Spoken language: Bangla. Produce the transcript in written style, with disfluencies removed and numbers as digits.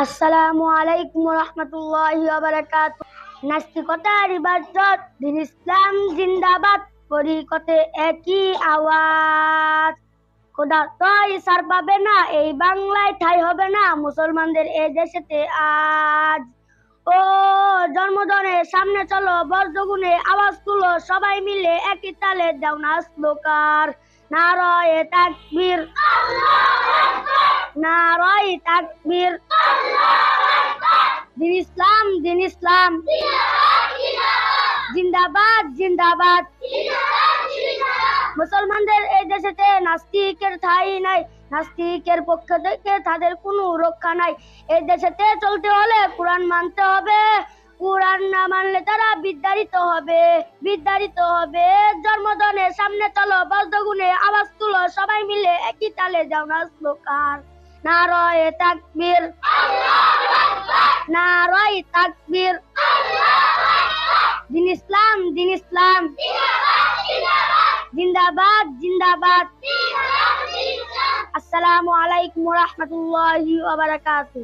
আসসালামু আলাইকুম রহমতুল্লাহি ওয়া বারাকাতুহু। নাস্তিকতার ইবাদত, দিন ইসলাম জিন্দাবাদ, করি কতে একই আওয়াজ। খোদা তাই সার পাবে না, এই বাংলায় ঠাই হবে না মুসলমানদের এ দেশেতে আজ। ও জন্মদিনের সামনে চলো, বজ্রগুনে আওয়াজ তুলো, সবাই মিলে একই তালে দাও না স্লোকার। নারায়ে তাকবীর, নারায়ে তাকবীর, দিন ইসলাম, দিন ইসলাম জিন্দাবাদ, জিন্দাবাদ। মুসলমানদের এই দেশেতে নাস্তিকের ঠাঁই নাই, নাস্তিকের পক্ষ থেকে তাদের কোনো রক্ষা নাই। এই দেশেতে চলতে হলে কোরআন মানতে হবে, কোরআন না মানলে তারা বিদ্যারিত হবে, বিদ্যারিত হবে। জন্মদিনের সামনে চলো, বজ্রগুনে আওয়াজ তুলো, সবাই মিলে একই তালে যাও না স্লোকার। নারায়ে তাকবীর, নারায়ে তাকবীর, দিন ইসলাম, দিন ইসলাম জিন্দাবাদ, জিন্দাবাদ। আসসালামু আলাইকুম ওয়া রাহমাতুল্লাহি ওয়া বারাকাতুহু।